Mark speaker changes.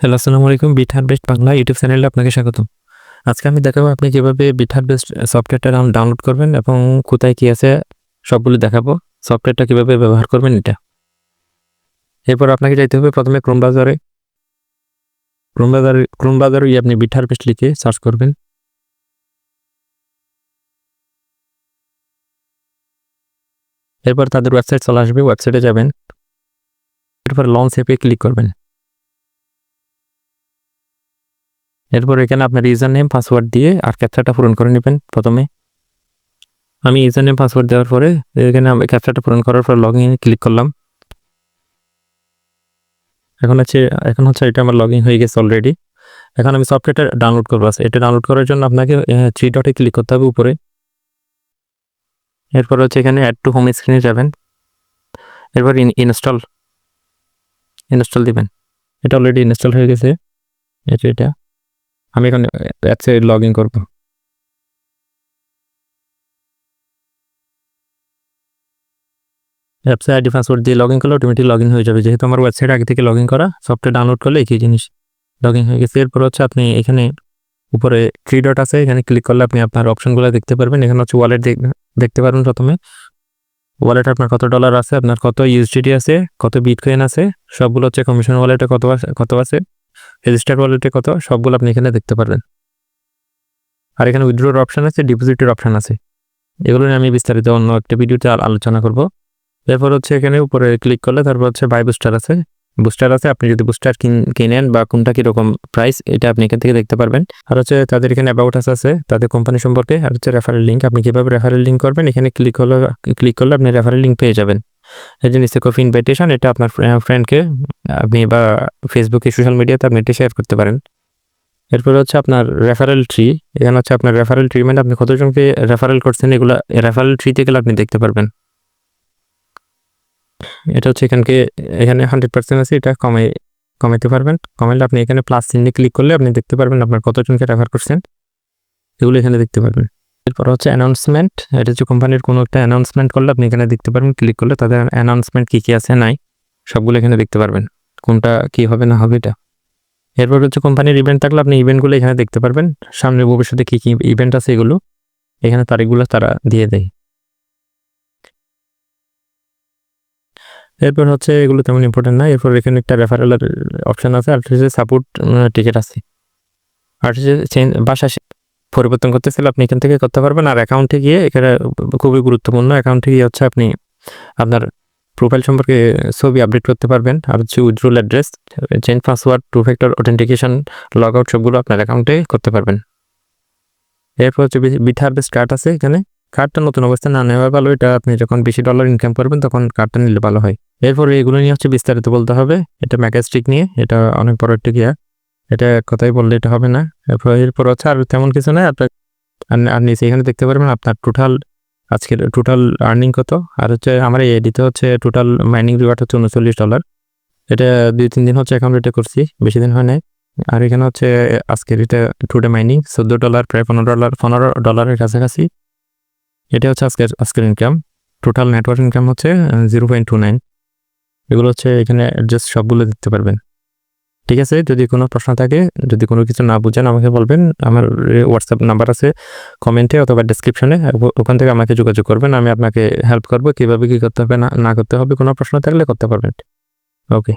Speaker 1: Hello, আসসালামু আলাইকুম। Bit harvest Bangla YouTube চ্যানেলে আপনাকে স্বাগতম। আজকে আমি দেখাবো আপনি কিভাবে বিট হারভেস্ট সফটওয়্যারটা ডাউনলোড করবেন এবং কোথায় কি আছে সবগুলো দেখাবো। সফটওয়্যারটা কিভাবে ব্যবহার করবেন এটা। এরপর আপনাকে যাইতে হবে প্রথমে ক্রোম ব্রাউজারে আপনি বিট হারভেস্ট লিখে সার্চ করবেন। এরপর তাদের ওয়েবসাইট চলে আসবে, ওয়েবসাইটে যাবেন। এরপর লঞ্চ অ্যাপে ক্লিক করবেন। এরপর এখানে আপনার ইউজার নেম পাসওয়ার্ড দিয়ে আর ক্যাপচাটা পূরণ করে নেবেন। প্রথমে আমি ইউজার নেম পাসওয়ার্ড দেওয়ার পরে এখানে আমি ক্যাপচাটা পূরণ করার পর লগ ইনে ক্লিক করলাম। এখন হচ্ছে এটা আমার লগ ইন হয়ে গেছে অলরেডি। এখন আমি সফটওয়্যারটা ডাউনলোড করবো। এটা ডাউনলোড করার জন্য আপনাকে 3 ডটে ক্লিক করতে হবে উপরে। এরপর হচ্ছে এখানে অ্যাড টু হোম স্ক্রিনে যাবেন। এরপর ইনস্টল দিবেন। এটা অলরেডি ইনস্টল হয়ে গেছে। এটা আমি এখন অ্যাপসে লগ ইন করবো। অ্যাপসে আইডি পাসওয়ার্ড দিয়ে লগ ইন করলে অটোমেটিক লগ ইন হয়ে যাবে। যেহেতু আমার ওয়েবসাইট আগে থেকে লগ ইন করা, সফটওয়্যার ডাউনলোড করলে একই জিনিস লগ ইন হয়ে গেছে। এরপর হচ্ছে আপনি এখানে উপরে 3 ডট আছে, এখানে ক্লিক করলে আপনি আপনার অপশনগুলো দেখতে পারবেন। এখানে হচ্ছে ওয়ালেট দেখতে পারবেন। প্রথমে ওয়ালেটে আপনার কত ডলার আছে, আপনার কত ইউএসডিটি আছে, কত বিটকয়েন আছে, সবগুলো হচ্ছে কমিশন ওয়ালেটে কত আছে, রেজিস্টার্ড ওয়ালেটে কত, সবগুলো আপনি এখানে দেখতে পারবেন। আর এখানে উইথড্রোর অপশন আছে, ডিপোজিটের অপশন আছে। এগুলো নিয়ে আমি বিস্তারিত অন্য একটা ভিডিওতে আলোচনা করব। এরপর হচ্ছে এখানে উপরে ক্লিক করলে তারপর হচ্ছে বাই বুস্টার আছে। আপনি যদি বুস্টার কিনেন বা কোনটা কীরকম প্রাইস, এটা আপনি এখান থেকে দেখতে পারবেন। আর হচ্ছে তাদের এখানে অ্যাবাউট আস আছে তাদের কোম্পানি সম্পর্কে। আর হচ্ছে রেফারেল লিঙ্ক, আপনি কীভাবে রেফারেল লিঙ্ক করবেন, এখানে ক্লিক করলে আপনি রেফারেল লিঙ্ক পেয়ে যাবেন। এই যে নিচে কফি ইনভাইটেশন, এটা আপনার ফ্রেন্ডকে আপনি বা ফেসবুকে সোশ্যাল মিডিয়াতে আপনি এটা শেয়ার করতে পারেন। এরপর হচ্ছে আপনার রেফারেল ট্রি। এখানে হচ্ছে আপনার রেফারেল ট্রি মানে আপনি কতজনকে রেফারেল করছেন, এগুলো রেফারেল ট্রিতে গেলে আপনি দেখতে পারবেন। এটা হচ্ছে এখানে 100% আছে, এটা কমাইতে পারবেন। কমাইলে আপনি এখানে প্লাস চিহ্নে ক্লিক করলে আপনি দেখতে পারবেন আপনার কতজনকে রেফার করছেন, এগুলো এখানে দেখতে পারবেন। এরপর হচ্ছে অ্যানাউন্সমেন্ট। এটা হচ্ছে কোম্পানির কোনো একটা অ্যানাউন্সমেন্ট করলে আপনি এখানে দেখতে পারবেন। ক্লিক করলে তাদের অ্যানাউন্সমেন্ট কী আছে নাই সবগুলো এখানে দেখতে পারবেন, কোনটা কি হবে না হবে এটা। এরপর হচ্ছে কোম্পানির ইভেন্ট থাকলে আপনি ইভেন্টগুলো এখানে দেখতে পারবেন। সামনে ভবিষ্যতে কী ইভেন্ট আছে এগুলো এখানে তারিখগুলো তারা দিয়ে দেয়। এরপর হচ্ছে এগুলো তেমন ইম্পর্টেন্ট না। এরপর এখানে একটা রেফারেলের অপশান আছে, আর হচ্ছে সাপোর্ট টিকিট আছে। আর হচ্ছে বাসা পরিবর্তন করতে চাইলে আপনি এখান থেকে করতে পারবেন। আর অ্যাকাউন্টে গিয়ে এখানে খুবই গুরুত্বপূর্ণ, অ্যাকাউন্টে গিয়ে হচ্ছে আপনি আপনার প্রোফাইল সম্পর্কে ছবি আপডেট করতে পারবেন। আর হচ্ছে withdrawal address, change password, 2 factor authentication, log out সবগুলো আপনার অ্যাকাউন্টে করতে পারবেন। এরপর হচ্ছে বিট হারভেস্ট কার্ড আছে। এখানে কার্ডটা নতুন অবস্থায় না নেওয়া ভালো, এটা আপনি যখন বেশি ডলার ইনকাম করবেন তখন কার্ডটা নিলে ভালো হয়। এরপরে এগুলো নিয়ে হচ্ছে বিস্তারিত বলতে হবে। এটা ম্যাকাস্টিক নিয়ে, এটা অনেক বড় একটা গিয়া, এটা কথাই বললে এটা হবে না। এরপর হচ্ছে আর তেমন কিছু নয়। আপনার আর নিচে এখানে দেখতে পারবেন আপনার আজকের টোটাল আর্নিং কত। আর হচ্ছে আমার এই এডিতে হচ্ছে টোটাল মাইনিং রিওয়ার্ড হচ্ছে $39। এটা 2-3 দিন হচ্ছে অ্যাকাউন্ট এটা করছি, বেশি দিন হয় নাই। আর এখানে হচ্ছে আজকের এটা টুডে মাইনিং $14, প্রায় $15 কাছাকাছি। এটা হচ্ছে আজকের ইনকাম। টোটাল নেটওয়ার্ক ইনকাম হচ্ছে 0.29। এগুলো হচ্ছে এখানে অ্যাডজাস্ট সবগুলো দেখতে পারবেন। ঠিক আছে, যদি কোনো প্রশ্ন থাকে, যদি কোনো কিছু না বুঝেন আমাকে বলবেন। আমার হোয়াটসঅ্যাপ নাম্বার আছে কমেন্টে অথবা ডেসক্রিপশনে, ওখান থেকে আমাকে যোগাযোগ করবেন। আমি আপনাকে হেল্প করবো কীভাবে কী করতে হবে না করতে হবে। কোনো প্রশ্ন থাকলে করতে পারবেন। ওকে।